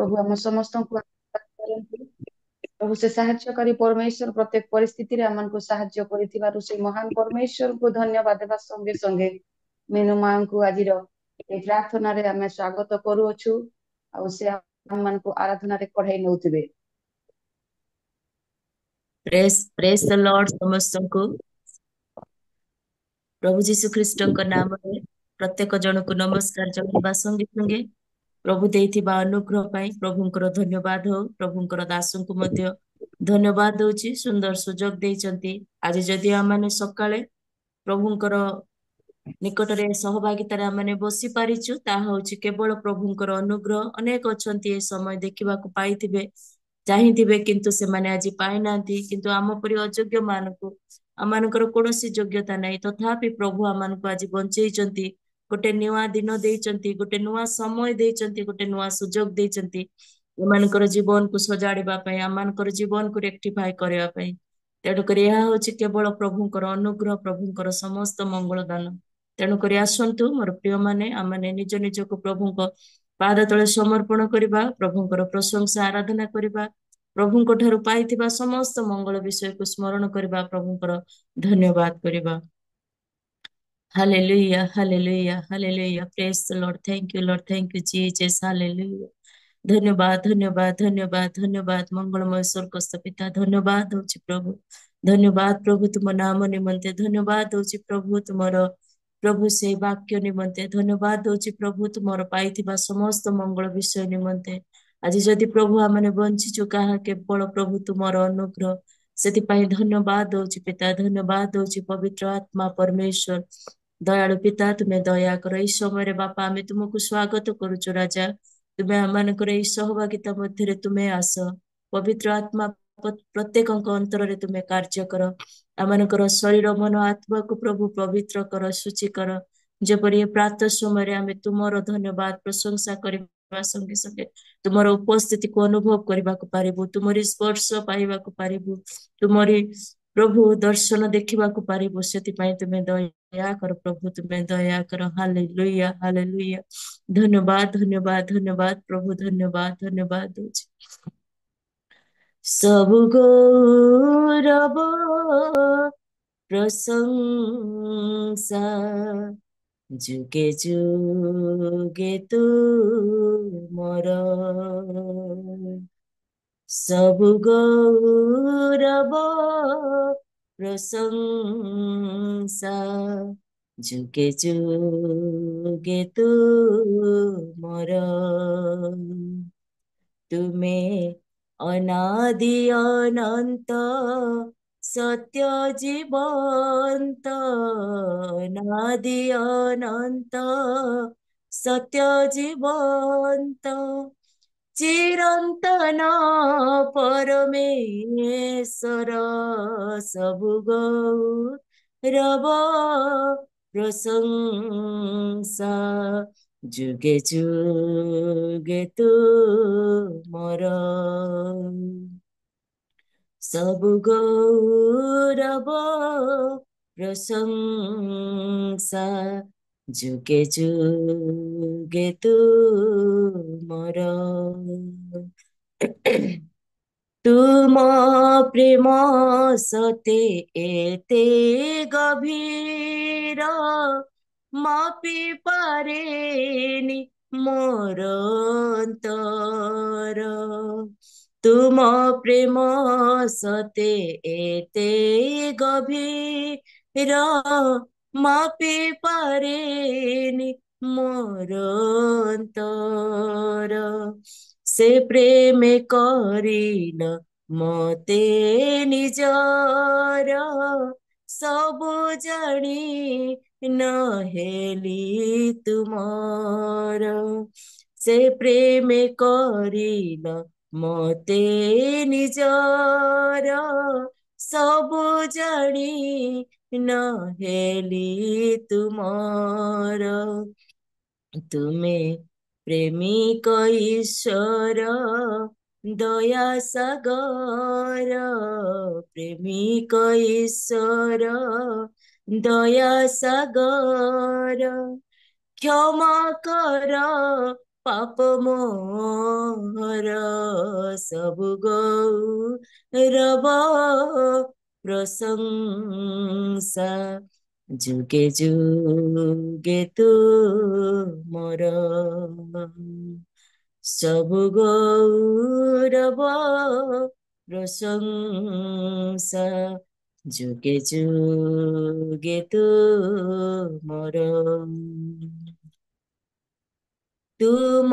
प्रभु आम समस्त को प्रभु से साहाय्य करी परमेश्वर प्रत्येक परिस्थिति रे हमन को साहाय्य करिथिबारु से महान परमेश्वर को धन्यवाद देवा संगे संगे मेनू मां को आज ए प्रार्थना रे हमें स्वागत करूछु आ से हमन को आराधना रे कढ़ाई नउथिबे। प्रेस प्रेस द लॉर्ड समस्त को प्रभु जीशु ख्रीष्ट नाम रे प्रत्येक जन को नमस्कार जणाइबा संगे संगे प्रभु देइथिबा अनुग्रह पाई प्रभुंकर धन्यवाद हो। प्रभुंकर दासों को मध्य धन्यवाद दउची सुंदर सुजोग देइचंती। आज जदि आमाने सकाळे प्रभुंकर निकटरे सहभागितारे आमाने बसी पारिछु ता होची केवल प्रभुंकर अनुग्रह। अनेक अछंती ए समय देखिबाकू पाइथिबे चाहिथिबे किंतु सेमाने आज पाइनांती, किंतु आम परि अयोग्य मानकू आमानकर कोनोसी योग्यता नाही तथापि प्रभु आमानकू आज बंचेइचंती। गोटे नुआ दिन देइचंती, गोटे नुआ समय देइचंती, गोटे नुआ सुजोग देइचंती एमानकर जीवन को सजाड़िबा पई, आमानकर जीवन को रेक्टिफाई करिबा पई। तेणुकर यह होची केवल प्रभुंकर अनुग्रह, प्रभुंकर समस्त मंगल दान। तेणुकर आसंतु मोर प्रिय माने आमाने निज निज को प्रभुंक पाद तले समर्पण करिबा, प्रभुंकर प्रशंसा आराधना करिबा, प्रभुंक ठारू पाइथिबा समस्त मंगल विषय को स्मरण करिबा, प्रभुंकर धन्यवाद करिबा। हालेलुया हालेलुया हालेलुया। Praise the Lord. Thank you Lord, thank you Jesus. हालेलुया। धन्यवाद धन्यवाद धन्यवाद धन्यवाद मंगलमय स्वर्गस्थ पिता, धन्यवाद होची प्रभु। धन्यवाद प्रभु तुम नाम निमंते, धन्यवाद होची प्रभु तुमर प्रभु से वाक्य निमंते, धन्यवाद होची प्रभु तुमर पाइथिबा समस्त मंगल विषय निमंते। आज जदि प्रभु आमने बंचिचु काहा केवल प्रभु तुमर अनुग्रह, सेतिपाई धन्यवाद होची पिता, धन्यवाद होची पवित्र आत्मा परमेश्वर दयालु पिता। तुम्हें दया कर इस समय रे बापा आमे तुमको स्वागत करूचु राजा। तुम्हें आमानकर एई सहभागिता मध्यरे तुम्हें आस पवित्र आत्मा प्रत्येक अंतर रे तुम्हें कार्य कर। आमानकर शरीर मन आत्मा को प्रभु पवित्र कर, शुचि कर। जेपरि ये प्रातः समय रे आमे तुमर धन्यवाद प्रशंसा करिबा संगे संगे तुमर उपस्थिति को अनुभव करबा को पारिबु, तुमरी स्पर्श पाइबा को पारिबु, तुमरी प्रभु दर्शन देखिबा को पारिबु। सेतिपाई तुम्हें दया कर प्रभु, तुम्हें दया कर। Hallelujah hallelujah. धन्यवाद धन्यवाद धन्यवाद प्रभु, धन्यवाद धन्यवाद होची। सब गौरव प्रशंसा जुगे जुगे तू मोर, सब गौरव प्रशंसा जुगे जुगे तू मोर। तुमे अनादि अनंत सत्य जीवंत, अनादि अनंत सत्य जीवंत, चिरंतन परमेश्वर, सब गौरव प्रशंसा जुगे जुगे तू मोर। सब गौरव प्रशंसा जुगे जुगे तू मोर। तुम प्रेम सते एते गभीर, मापी पारेनि मोर अंतर। तुम प्रेम सते एते गभीर, मापी पारेनि मोर अंतर। से प्रेम करिल मते निजर, सबु जानी नहेली तुमर। से प्रेम करिल मते निजर, सबु जानी नहेली तुमर। तुमे प्रेमिक ईश्वर दया सागर, प्रेमिक ईश्वर दया सागर, क्षमा कर पाप मोहर सबु गौरव प्रशंसा जुगे जुगे तू मोर सबु गौरव प्रशंसा जुगे जुगे तू मोर तुम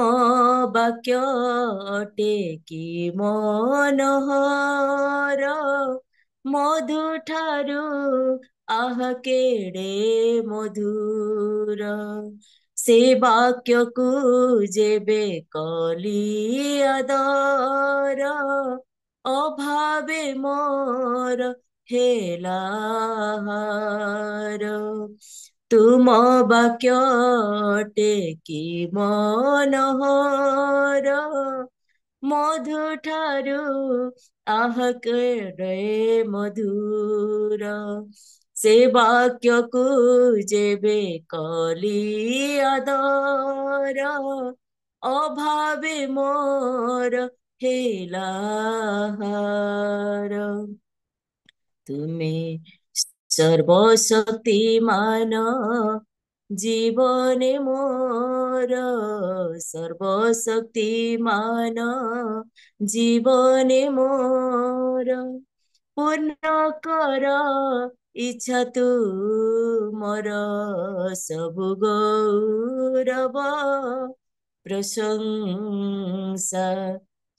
ବାକ୍ୟ ଅଟେ କି ମନୋହର ମଧୁ ଠାରୁ ଆହା କେଡ଼େ ମଧୁର ସେ ବାକ୍ୟକୁ ଯେବେ କଲି ଆଦର ଅଭାବେ ମୋର ହେଲା ହାର तुम ବାକ୍ୟ ଅଟେ କି ମନୋହର ମଧୁ ଠାରୁ ଆହା କେଡ଼େ ମଧୁର ସେ ବାକ୍ୟକୁ ଯେବେ କଲି ଆଦର ଅଭାବେ ମୋର ହେଲା ହାର ତୁମେ সর্বশক্তিমান জীবনে মোর সর্বশক্তিমান জীবনে মোর পূর্ণ কর ইচ্ছা তু মোর সবু গৌরব প্রশংসা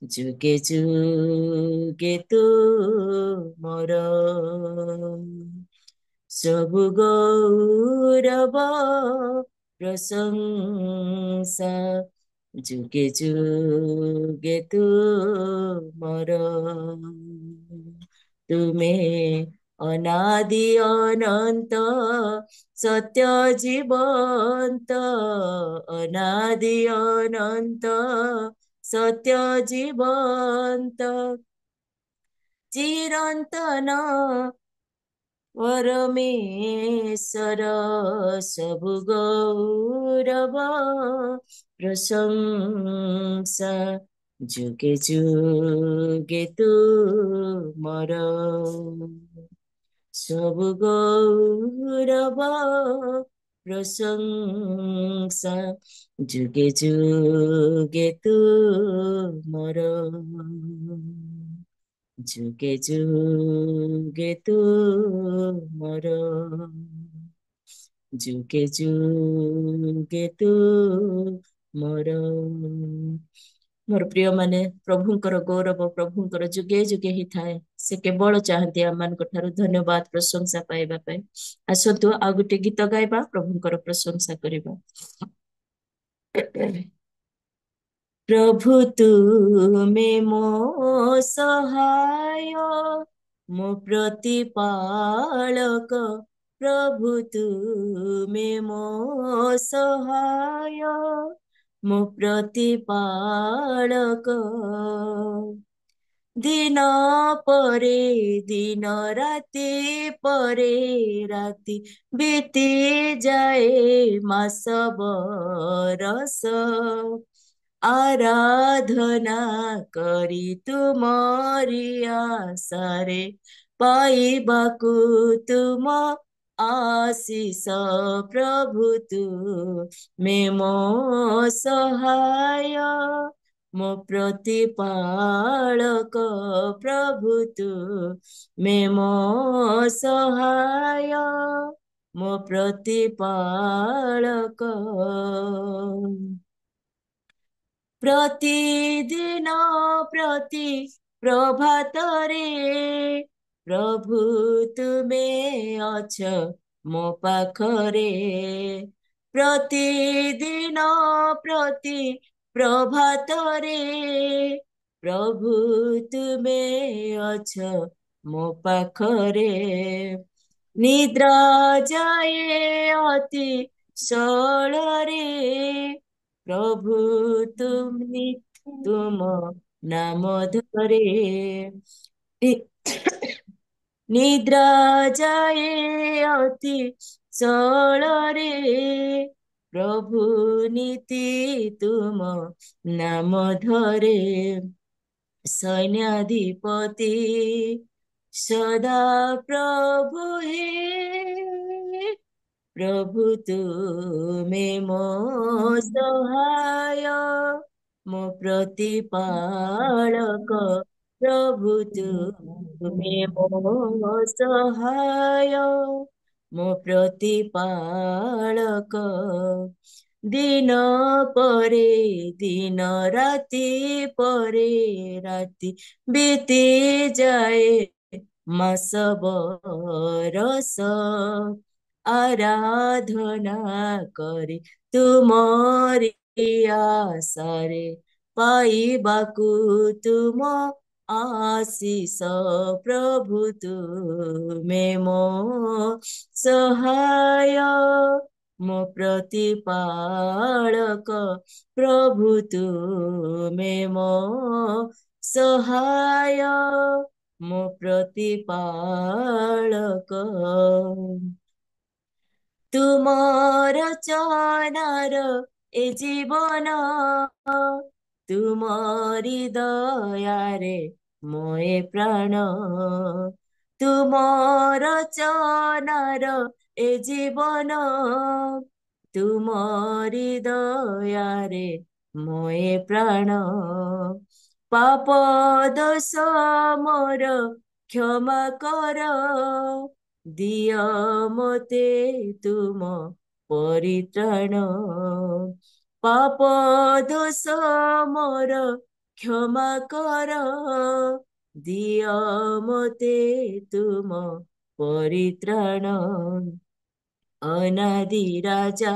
যুগে যুগে তু মোর सबु गौरव प्रशंसा जुगे जुगे तू मोर तुमे अनादि अनंत सत्य जीवंत अनादि अनंत सत्य जीवंत चिरंतन परमेश्वर सबु गौरव प्रशंसा जुगे जुगे तू मोर सबु गौरव प्रशंसा जुगे जुगे तू मोर जुगे जुगे तू मोर जुगे जुगे तू मोर मोर प्रिय माने प्रभुंकर गौरव प्रभुंकर जुगे जुगे ही थाए से केवल चाहती आम मान ठारू धन्यवाद प्रशंसा पाइबा पाए आसतु आ गोटे गीत गाइबा प्रभुंकर प्रशंसा करिबा प्रभु तुमे मो सहाय मो प्रतिपालक प्रभु तुमे मो सहाय मो प्रतिपालक दिन परे दिन राति परे राति बीती जाए मास बरस आराधना करी तुमरी आशारे पाइबाकु तुम आशीष प्रभु तु मे मो सहाय मो प्रतिपालक प्रभु तु मे मो सहाय मो प्रतिपालक प्रतिदिन प्रति प्रभातरे प्रभु तुमे अछ मो पाखरे प्रतिदिन प्रति प्रभातरे प्रभु तुमे अछ मो पाखरे निद्रा जाए अति सळरे प्रभु तुम नाम धरे निद्रा जाए अति सळरे प्रभु नीति तुम नाम धरे सैन्याधिपति सदा प्रभु हे प्रभु तुमे मो सहाय मो प्रतिपालक प्रभु तुमे मो सहाय मो प्रतिपालक दिन परे दिन राति परे राति बीती जाए मास बरस आराधना करे तुमरी आशारे पाइबाकु तुम आशीष प्रभु तुमे मो सहाय मो प्रतिपालक प्रभु तुमे मो सहाय मो प्रतिपालक तुमर चनार ए जीवन तुमरी दयारे मोए प्राण तुमर चनार ए जीवन तुमरी दयारे मोए प्राण पाप दोष मोर क्षमा कर दिय मते तुम परित्राण पाप दोष मोर क्षमा कर दिय मते तुम परित्राण अनादि राजा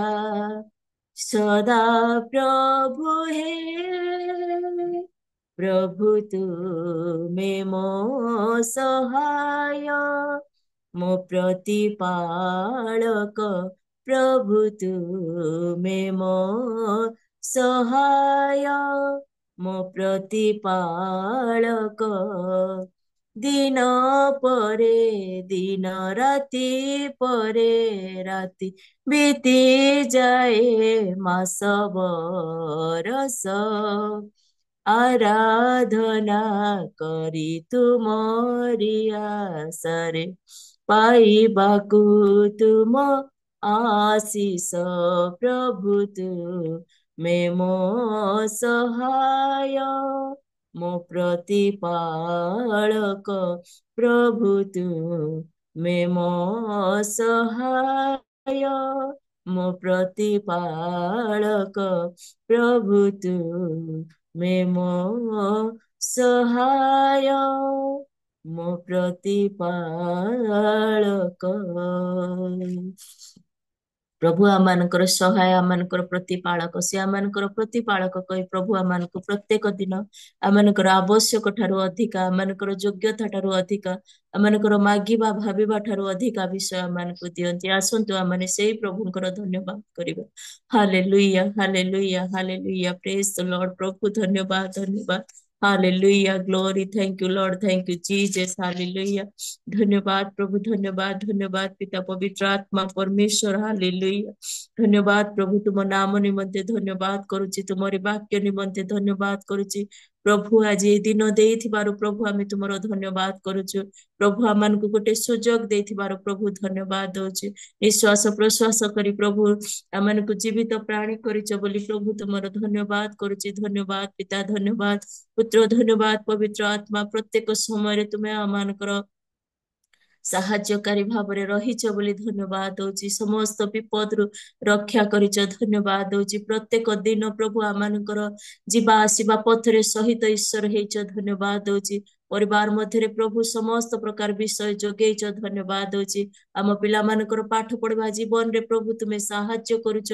सदा प्रभु हे प्रभु तुमे मो सहाय मो प्रतिपालक प्रभु तुमे मो सहाय मो प्रतिपालक दिन परे दिन राति परे राति बीती जाए मास बरस आराधना करी तुमरी आशारे पाइबाकु तुम आशीष प्रभु तुमे मो सहाय मो प्रतिपालक प्रभु तुमे मो सहाय मो प्रतिपालक प्रभु तुमे मो सहाय मो प्रतिपालक प्रभु आमनकर सहाय आमनकर प्रतिपालक से आमनकर प्रतिपालक कहि प्रभु आमनको प्रत्येक दिन आमनकर आवश्यक ठारू अधिक आमनकर योग्यता ठारू अधिक आमनकर मागिबा भाबिबा ठारू अधिक विषय आमनको दियंती आसंतु आमने सेही प्रभुंकर धन्यवाद करिबा हालेलुया हालेलुया हालेलुया प्रेज द लॉर्ड प्रभु धन्यवाद धन्यवाद हालेलुया glory thank you Lord thank you Jesus हालेलुया धन्यवाद प्रभु धन्यवाद धन्यवाद पिता पवित्र आत्मा परमेश्वर हालेलुया धन्यवाद प्रभु तुम नाम निमंते धन्यवाद करुछि तुमरी वाक्य निमंते धन्यवाद करुछि प्रभु आज ए दिन देइथिबारु प्रभु आमे तुमरो धन्यवाद करुछु प्रभु आमानकु गोटे सुजोग देइथिबारु प्रभु धन्यवाद दउछि निश्वास प्रश्वास करी प्रभु आमानकु जीवित प्राणी करिछ बोली प्रभु तुमरो धन्यवाद करुछि धन्यवाद पिता धन्यवाद पुत्र धन्यवाद पवित्र आत्मा प्रत्येक समय तुमे आमानकर साहाय्यकारी भावरे रहिछ बोली धन्यवाद दउछि समस्त विपदरु रक्षा करिछ धन्यवाद दउछि प्रत्येक दिन प्रभु आमानकर जीवा आसीबा पथरे सहित ईश्वर हेइछ धन्यवाद दउछि परिवार मध्यरे प्रभु समस्त प्रकार विषय जोगेइछ धन्यवाद दउछि आम पिला मानकर पाठ पढ़वा जीवन रे प्रभु तुमे साहाय्य करूछ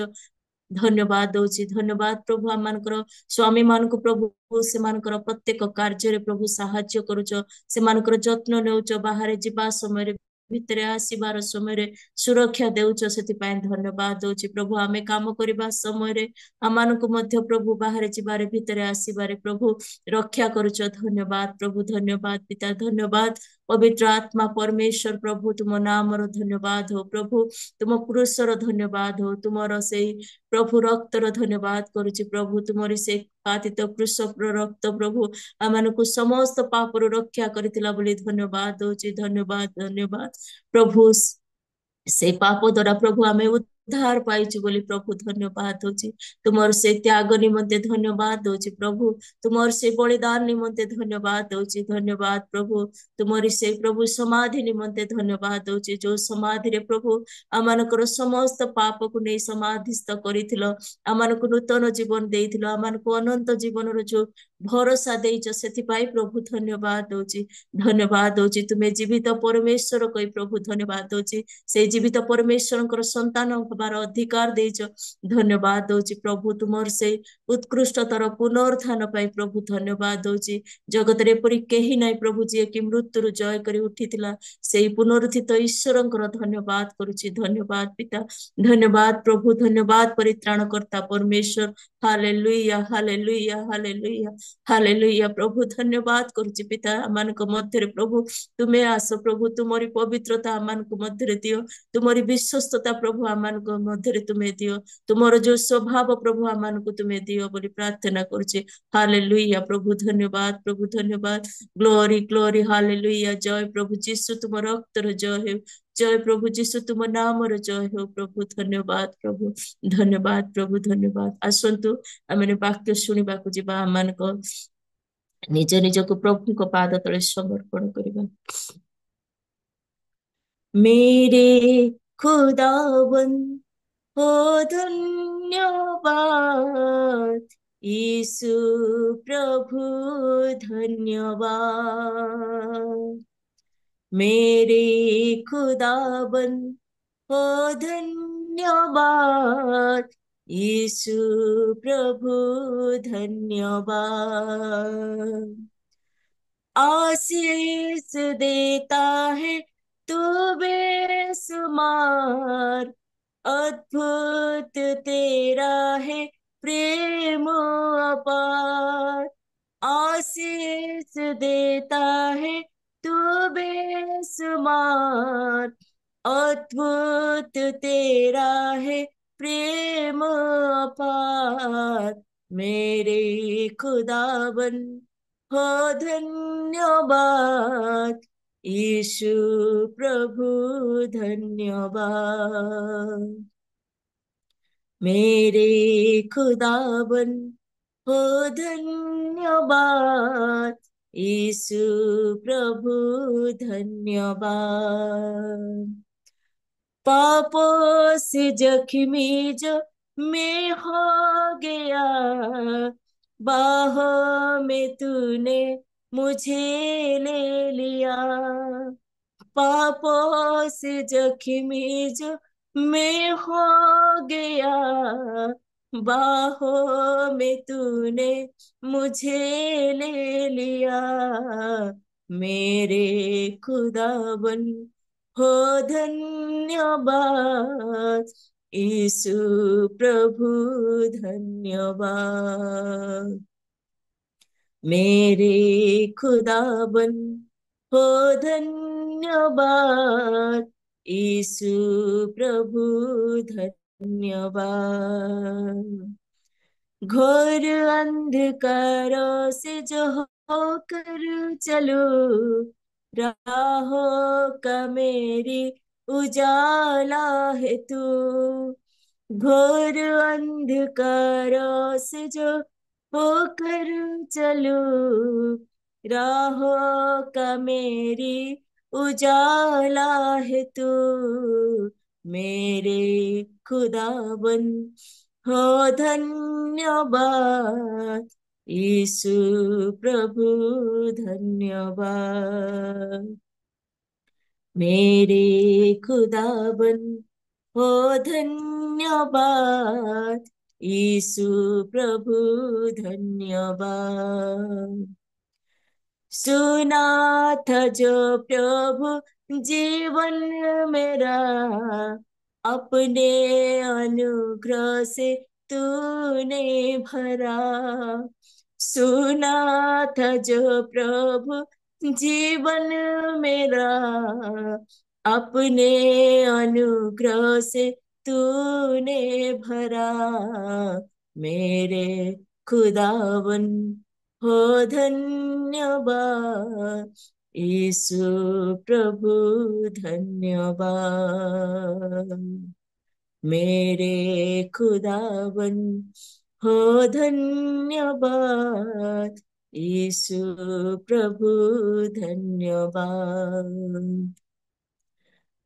धन्यवाद दउछि धन्यवाद प्रभु आमानकर स्वामी मानक प्रभु से मानकर प्रत्येक कार्य रे प्रभु साहाय्य करूछ से मानकर जत्न नेउछ बाहर जीवा समय रे भितरे आसीबार समय रे सुरक्षा देउछ सेति पय धन्यवाद दउछि प्रभु आमे काम करिबा समय रे आमानक मध्य प्रभु बाहर जीवारे भितरे आसीबारे प्रभु रक्षा करूछ धन्यवाद प्रभु धन्यवाद पिता धन्यवाद पवित्र आत्मा परमेश्वर प्रभु तुम नामर धन्यवाद हो प्रभु, तुम पुरुषर धन्यवाद हो, तुमर से प्रभु रक्तर धन्यवाद करुछि प्रभु, तुमरी से पातित कृषक रक्त प्रभु आमको समस्त पापर रक्षा करथिला बोली धन्यवाद दउछि, धन्यवाद धन्यवाद प्रभु। से पाप द्वारा प्रभु आमे उद्धार पाइछु बोली प्रभु धन्यवाद दउछि, तुमर से त्याग निमंते धन्यवाद दउछि प्रभु, तुमर से बलिदान निमंते धन्यवाद दउछि, धन्यवाद प्रभु। तुमरी से प्रभु समाधि निमंते धन्यवाद दउछि, जो समाधि रे प्रभु आमानकर समस्त पाप को नै समाधिस्थ करिथिलो, आमानको नूतन जीवन देइथिलो, आमानको अनंत जीवन रो जो भरोसा देइछ सेथिपाई प्रभु धन्यवाद दउछि, धन्यवाद दउछि। तुमे जीवित परमेश्वर कहि प्रभु धन्यवाद दउछि, से जीवित परमेश्वर संतान हबार अधिकार देइछ, धन्यवाद दउछि प्रभु। तुमर से उत्कृष्टतर पुनरुत्थान पाई प्रभु धन्यवाद दउछि, जगत रे परि केही नै प्रभु जे कि मृत्यु जय करी उठिथिला, सेही पुनरुत्थित ईश्वरंकर धन्यवाद करुछि, धन्यवाद पिता, धन्यवाद प्रभु, धन्यवाद परित्राणकर्ता परमेश्वर। हालेलुया हालेलुया हालेलुया हालेलुया प्रभु, धन्यवाद करुछि पिता आमानक मध्यरे प्रभु तुमे आस प्रभु, तुमरी पवित्रता आमानक मध्यरे दियो, तुमरी विश्वस्तता प्रभु आमानक मध्यरे तुमे दियो, तुमर जो स्वभाव प्रभु आमानक तुमे दियो बोली प्रार्थना करुछि। हालेलुया प्रभु, धन्यवाद प्रभु, धन्यवाद, ग्लोरी ग्लोरी हालेलुया। जय प्रभु जीसु तुम रक्तर जय हो, जय प्रभु जीसु तुम नामर जय हो प्रभु, धन्यवाद प्रभु, धन्यवाद प्रभु, धन्यवाद। आसंतु आमे वाक्य शुणिबाकू जिबा, आमानक निज निजको प्रभुको पाद तले समर्पण करिबा। मेरे खुदावन हो धन्यवाद, यीशु प्रभु धन्यवाद। मेरे खुदावन हो धन्यवाद, यीशु प्रभु धन्यवाद। आशीष देता है तू बेसुमार, अद्भुत तेरा है प्रेम अपार। आशीष देता है तू बेसुमार, अद्भुत तेरा है प्रेम अपार। मेरे खुदावन हो धन्यवाद, यीशु प्रभु धन्यवाद। मेरे खुदावन हो धन्यवाद, यीशु प्रभु धन्यवाद। पापों से जख्मी जो मैं हो गया, बाहों में तूने मुझे ले लिया। पापों से जख्मी जो मैं हो गया, बाहों में तूने मुझे ले लिया। मेरे खुदावन हो धन्यवाद, यीशु प्रभु धन्यवाद। मेरे खुदावन हो धन्यवाद, यीशु प्रभु धन्यवाद। घोर अंधकारों से जो होकर चलो, राहों का मेरी उजाला है तू। घोर अंधकारों से जो होकर चलो, राहों का मेरी उजाला है तू। मेरे खुदावन हो धन्यवाद, यीशु प्रभु धन्यवाद। मेरे खुदावन हो धन्यवाद, यीशु प्रभु धन्यवाद। सुना था जो प्रभु जीवन मेरा, अपने अनुग्रह से तूने भरा। सुना था जो प्रभु जीवन मेरा अपने अनुग्रह से तूने भरा। मेरे खुदावन हो धन्यवाद, यीशु प्रभु धन्यवाद। मेरे खुदावन हो धन्यवाद, यीशु प्रभु धन्यवाद।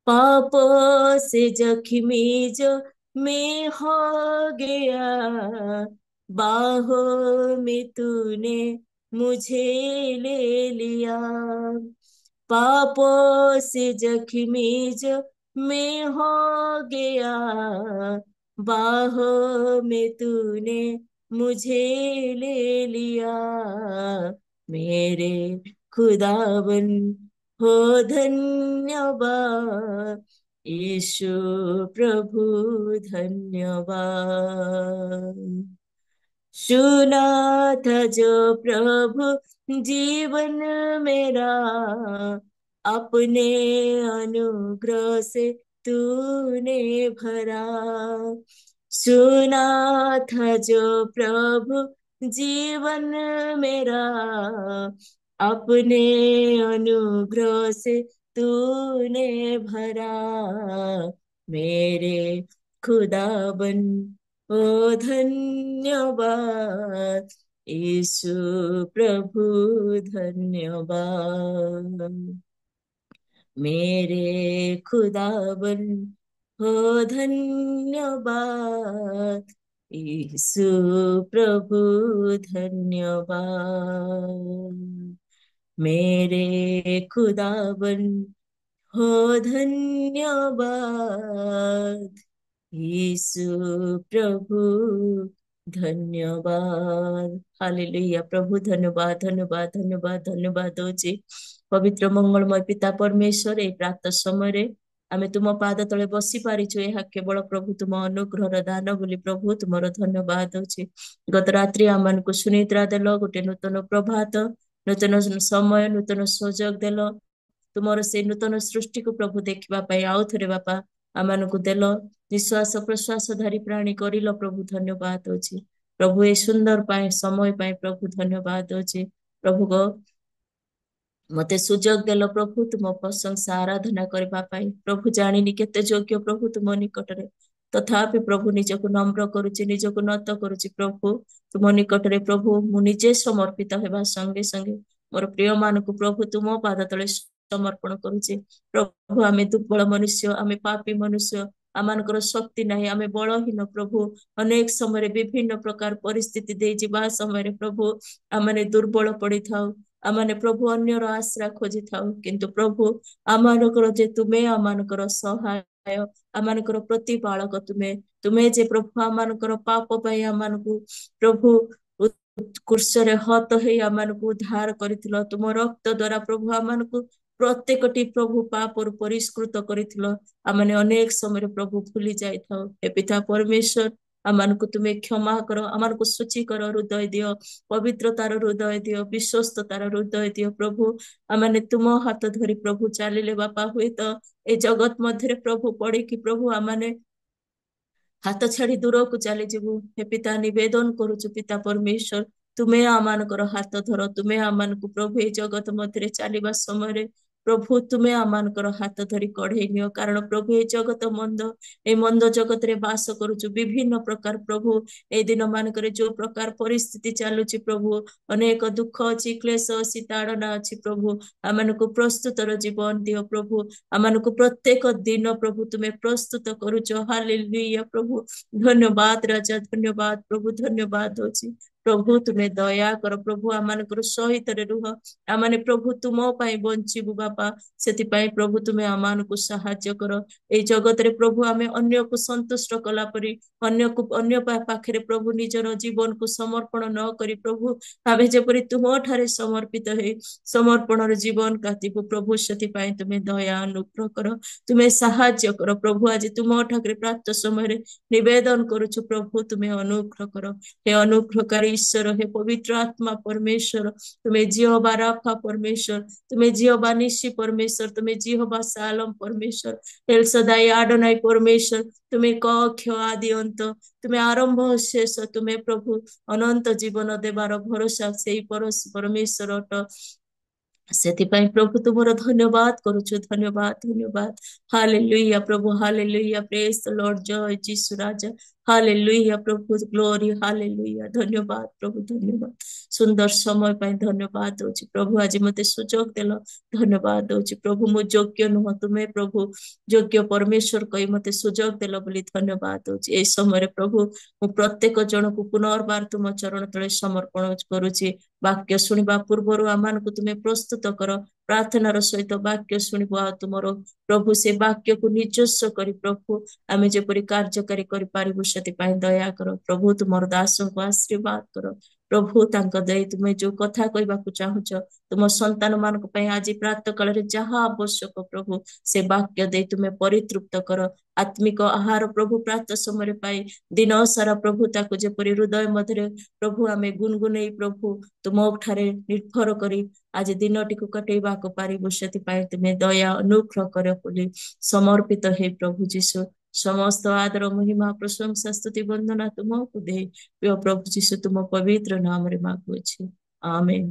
पापों से जख्मी जो मैं हो गया, बाहों में तूने मुझे ले लिया। पापों से जख्मी जो मैं हो गया, बाहों में तूने मुझे ले लिया। मेरे खुदावन हो धन्यवाद, यीशु प्रभु धन्यवाद। सुना था जो प्रभु जीवन मेरा, अपने अनुग्रह से तूने भरा। सुना था जो प्रभु जीवन मेरा, अपने अनुग्रह से तूने भरा। मेरे खुदाबन ओ धन्यवाद, यीशु प्रभु धन्यवाद। मेरे खुदावन हो धन्यवाद, यीशु प्रभु धन्यवाद। मेरे खुदावन हो धन्यवाद, यीशु प्रभु धन्यवाद। हालेलुया। प्रभु धन्यवाद धन्यवाद धन्यवाद धन्यवाद दଉଛି। ପବିତ୍ର ମଙ୍ଗଳମୟ ପିତା ପରମେଶ୍ୱର, ଏଇ ପ୍ରାତଃ ସମୟରେ ଆମେ ତୁମ ପାଦ ତଳେ ବସି ପାରିଛୁ, ଏହା କେବଳ ପ୍ରଭୁ ତୁମ ଅନୁଗ୍ରହର ଦାନ ବୋଲି ପ୍ରଭୁ ତୁମର ଧନ୍ୟବାଦ ଦଉଛି। ଗତ ରାତ୍ରି ଆମମାନଙ୍କୁ ସୁନିଦ୍ରା ଦେଲ, ଗୋଟେ ନୂତନ ପ୍ରଭାତ, ନୂତନ ସମୟ, ନୂତନ ସୁଯୋଗ ଦେଲ। ତୁମର ସେଇ ନୂତନ ସୃଷ୍ଟିକୁ ପ୍ରଭୁ ଦେଖିବା ପାଇଁ ଆଉ ଥରେ ବାପା ଆମମାନଙ୍କୁ ଦେଲ। ନିଶ୍ୱାସ ପ୍ରଶ୍ୱାସ ଧାରି ପ୍ରାଣୀ କରିଲ ପ୍ରଭୁ, ଧନ୍ୟବାଦ ଦଉଛି। ପ୍ରଭୁ ଏ ସୁନ୍ଦର ପାଇଁ ସମୟ ପାଇଁ ପ୍ରଭୁ ଧନ୍ୟବାଦ ଦଉଛି। ପ୍ରଭୁ ଗୋ ମତେ ସୁଯୋଗ ଦେଲ ପ୍ରଭୁ ତୁମ ପ୍ରଶଂସା ଆରାଧନା କରିବା ପାଇଁ। ପ୍ରଭୁ ଜାଣିନି କେତେ ଯୋଗ୍ୟ ପ୍ରଭୁ ତୁମ ନିକଟରେ, ତଥାପି ପ୍ରଭୁ ନିଜକୁ ନମ୍ର କରୁଛି, ନିଜକୁ ନତ କରୁଛି ପ୍ରଭୁ ତୁମ ନିକଟରେ। ପ୍ରଭୁ ମୁଁ ନିଜେ ସମର୍ପିତ ହେବା ସଙ୍ଗେ ସଙ୍ଗେ ମୋର ପ୍ରିୟ ମାନଙ୍କୁ ପ୍ରଭୁ ତୁମ ପାଦ ତଳେ ସମର୍ପଣ କରୁଛି। ପ୍ରଭୁ ଆମେ ଦୁର୍ବଳ ମନୁଷ୍ୟ, ଆମେ ପାପୀ ମନୁଷ୍ୟ, ଆମମାନଙ୍କର ଶକ୍ତି ନାହିଁ, ଆମେ ବଳହୀନ ପ୍ରଭୁ। ଅନେକ ସମୟରେ ବିଭିନ୍ନ ପ୍ରକାର ପରିସ୍ଥିତି ଦେଇଯିବା ସମୟରେ ପ୍ରଭୁ ଆମମାନେ ଦୁର୍ବଳ ପଡିଥାଉ, ଆମମାନେ ପ୍ରଭୁ ଅନ୍ୟର ଆଶ୍ରା ଖୋଜିଥାଉ। କିନ୍ତୁ ପ୍ରଭୁ ଆମମାନଙ୍କର ଯେ ତୁମେ ଆମମାନଙ୍କର ସହାୟ, ଆମମାନଙ୍କର ପ୍ରତିପାଳକ ତୁମେ। ତୁମେ ଯେ ପ୍ରଭୁ ଆମମାନଙ୍କର ପାପ ପାଇଁ ଆମମାନଙ୍କୁ ପ୍ରଭୁ କୁର୍ଷରେ ହତ ହେଇ ଆମମାନଙ୍କୁ ଉଦ୍ଧାର କରିଥିଲ। ତୁମ ରକ୍ତ ଦ୍ଵାରା ପ୍ରଭୁ ଆମମାନଙ୍କୁ ପ୍ରତ୍ୟେକଟି ପ୍ରଭୁ ପାପରୁ ପରିଷ୍କୃତ କରିଥିଲ। ଆମମାନେ ଅନେକ ସମୟରେ ପ୍ରଭୁ ଭୁଲି ଯାଇଥାଉ। ହେ ପିତା ପରମେଶ୍ୱର, ଆମମାନଙ୍କୁ ତୁମେ କ୍ଷମା କର, ଆମମାନଙ୍କୁ ଶୁଚିକର ହୃଦୟ ଦିଅ, ପବିତ୍ରତାର ହୃଦୟ ଦିଅ, ବିଶ୍ୱସ୍ତତାର ହୃଦୟ ଦିଅ ପ୍ରଭୁ। ଆମମାନେ ତୁମ ହାତ ଧରି ପ୍ରଭୁ ଚାଲିଲେ ବାପା, ହୁଏତ ଏ ଜଗତ ମଧ୍ୟରେ ପ୍ରଭୁ ପଡିକି ପ୍ରଭୁ ଆମମାନେ ହାତ ଛାଡି ଦୂରକୁ ଚାଲିଯିବୁ। ହେ ପିତା ନିବେଦନ କରୁଛୁ ପିତା ପରମେଶ୍ୱର, ତୁମେ ଆମମାନଙ୍କର ହାତ ଧର। ତୁମେ ଆମମାନଙ୍କୁ ପ୍ରଭୁ ଏଇ ଜଗତ ମଧ୍ୟରେ ଚାଲିବା ସମୟରେ ପ୍ରଭୁ ତୁମେ ଆମମାନଙ୍କର ହାତ ଧରି କଢେଇ ନିଅ। କାରଣ ପ୍ରଭୁ ଏ ଜଗତ ମନ୍ଦ, ଏ ମନ୍ଦ ଜଗତରେ ବାସ କରୁଛୁ। ବିଭିନ୍ନ ପ୍ରକାର ପ୍ରଭୁ ଏଇ ଦିନ ମାନଙ୍କରେ ଯୋଉ ପ୍ରକାର ପରିସ୍ଥିତି ଚାଲୁଛି ପ୍ରଭୁ, ଅନେକ ଦୁଃଖ ଅଛି, କ୍ଲେଶ ଅଛି, ତାଡନା ଅଛି ପ୍ରଭୁ। ଆମମାନଙ୍କୁ ପ୍ରସ୍ତୁତର ଜୀବନ ଦିଅ ପ୍ରଭୁ। ଆମମାନଙ୍କୁ ପ୍ରତ୍ୟେକ ଦିନ ପ୍ରଭୁ ତୁମେ ପ୍ରସ୍ତୁତ କରୁଛ। ହାଲେଲୁୟା ପ୍ରଭୁ, ଧନ୍ୟବାଦ ରାଜା, ଧନ୍ୟବାଦ ପ୍ରଭୁ, ଧନ୍ୟବାଦ ଦଉଛି। ପ୍ରଭୁ ତୁମେ ଦୟା କର ପ୍ରଭୁ, ଆମମାନଙ୍କର ସହିତରେ ରୁହ। ଆମମାନେ ପ୍ରଭୁ ତୁମ ପାଇଁ ବଞ୍ଚିବୁ ବାପା, ସେଥିପାଇଁ ପ୍ରଭୁ ତୁମେ ଆମମାନଙ୍କୁ ସାହାଯ୍ୟ କର। ଏଇ ଜଗତରେ ପ୍ରଭୁ ଆମେ ଅନ୍ୟକୁ ସନ୍ତୁଷ୍ଟ କଲା ପରି ଅନ୍ୟ ପାଖରେ ପ୍ରଭୁ ନିଜର ଜୀବନକୁ ସମର୍ପଣ ନ କରି ପ୍ରଭୁ ଆମେ ଯେପରି ତୁମ ଠାରେ ସମର୍ପିତ ହେଇ ସମର୍ପଣର ଜୀବନ କାଟିବୁ ପ୍ରଭୁ, ସେଥିପାଇଁ ତୁମେ ଦୟା ଅନୁଗ୍ରହ କର, ତୁମେ ସାହାଯ୍ୟ କର ପ୍ରଭୁ। ଆଜି ତୁମ ଠାକୁରେ ପ୍ରାପ୍ତ ସମୟରେ ନିବେଦନ କରୁଛୁ ପ୍ରଭୁ, ତୁମେ ଅନୁଗ୍ରହ କର। ହେ ଅନୁଗ୍ରହକାରୀ ଈଶ୍ୱର ହେ ପବିତ୍ର ଆତ୍ମା ପରମେଶ୍ୱର ତୁମେ ଜିହୋବା ରାଫା ପରମେଶ୍ୱର ତୁମେ ଜିହୋବା ନିସି ପରମେଶ୍ୱର ତୁମେ ଜିହୋବା ସାଲମ ପରମେଶ୍ୱର ଏଲସଦାଇ ଆଡୋନାଇ ପରମେଶ୍ୱର ତୁମେ କ କ୍ଷ ଆଦି ଅନ୍ତ ତୁମେ ଆରମ୍ଭ ଶେଷ ତୁମେ ପ୍ରଭୁ ଅନନ୍ତ ଜୀବନ ଦେବାର ଭରସା ସେଇ ପରମେଶ୍ୱର ଅଟ ସେଥିପାଇଁ ପ୍ରଭୁ ତୁମର ଧନ୍ୟବାଦ କରୁଛୁ ଧନ୍ୟବାଦ ଧନ୍ୟବାଦ ହାଲେଲୁୟା ପ୍ରଭୁ ହାଲେଲୁୟା ପ୍ରେଜ ଦ ଲର୍ଡ ଜୟ ଯୀଶୁ ରାଜା ହାଲେଲୁୟା ପ୍ରଭୁ ଗ୍ଲୋରି ହାଲେଲୁୟା ଧନ୍ୟବାଦ ପ୍ରଭୁ ଧନ୍ୟବାଦ ସୁନ୍ଦର ସମୟ ପାଇଁ ଧନ୍ୟବାଦ ଦଉଛି ପ୍ରଭୁ ଆଜି ମତେ ସୁଯୋଗ ଦେଲ ଧନ୍ୟବାଦ ଦଉଛି ପ୍ରଭୁ ମୁଁ ଯୋଗ୍ୟ ନୁହଁ ତୁମେ ପ୍ରଭୁ ଯୋଗ୍ୟ ପରମେଶ୍ୱର କହି ମତେ ସୁଯୋଗ ଦେଲ ବୋଲି ଧନ୍ୟବାଦ ଦଉଛି এই ସମୟରେ ପ୍ରଭୁ ମୁଁ ପ୍ରତ୍ୟେକ ଜଣକୁ ପୁନର୍ବାର ତୁମ ଚରଣ ତଳେ ସମର୍ପଣ କରୁଛି ବାକ୍ୟ ଶୁଣିବା ପୂର୍ବରୁ ଆମମାନଙ୍କୁ ତୁମେ ପ୍ରସ୍ତୁତ କର ପ୍ରାର୍ଥନାର ସହିତ ବାକ୍ୟ ଶୁଣିବ ଆଉ ତୁମର ପ୍ରଭୁ ସେ ବାକ୍ୟକୁ ନିଜସ୍ୱ କରି ପ୍ରଭୁ ଆମେ ଯେପରି କାର୍ଯ୍ୟକାରୀ କରିପାରିବୁ ସେଥିପାଇଁ ଦୟା କର ପ୍ରଭୁ ତୁମର ଦାସଙ୍କୁ ଆଶୀର୍ବାଦ କର ପ୍ରଭୁ ତାଙ୍କ ଦେଇ ତୁମେ ଯୋଉ କଥା କହିବାକୁ ଚାହୁଁଛ ତୁମ ସନ୍ତାନ ମାନଙ୍କ ପାଇଁ ଆଜି ପ୍ରାତଃ କାଳରେ ଯାହା ଆବଶ୍ୟକ ପ୍ରଭୁ ସେ ବାକ୍ୟ ଦେଇ ତୁମେ ପରିତୃପ୍ତ କର ଆତ୍ମିକ ଆହାର ପ୍ରଭୁ ପ୍ରାତଃ ସମୟରେ ପାଇ ଦିନ ସାରା ପ୍ରଭୁ ତାକୁ ଯେପରି ହୃଦୟ ମଧ୍ୟରେ ପ୍ରଭୁ ଆମେ ଗୁନଗୁନେଇ ପ୍ରଭୁ ତୁମ ଠାରେ ନିର୍ଭର କରି ଆଜି ଦିନଟିକୁ କଟେଇବାକୁ ପାରିବୁ ସେଥିପାଇଁ ତୁମେ ଦୟା ଅନୁଗ୍ରହ କର ବୋଲି ସମର୍ପିତ ହେଇ ପ୍ରଭୁ ଯୀଶୁ ସମସ୍ତ ଆଦର ମହିମା ପ୍ରଶଂସା ସ୍ତୁତି ବନ୍ଦନା ତୁମକୁ ଦେଇ ପ୍ରିୟ ପ୍ରଭୁ ଯୀଶୁ ତୁମ ପବିତ୍ର ନାମରେ ମାଗୁଅଛି ଆମେନ୍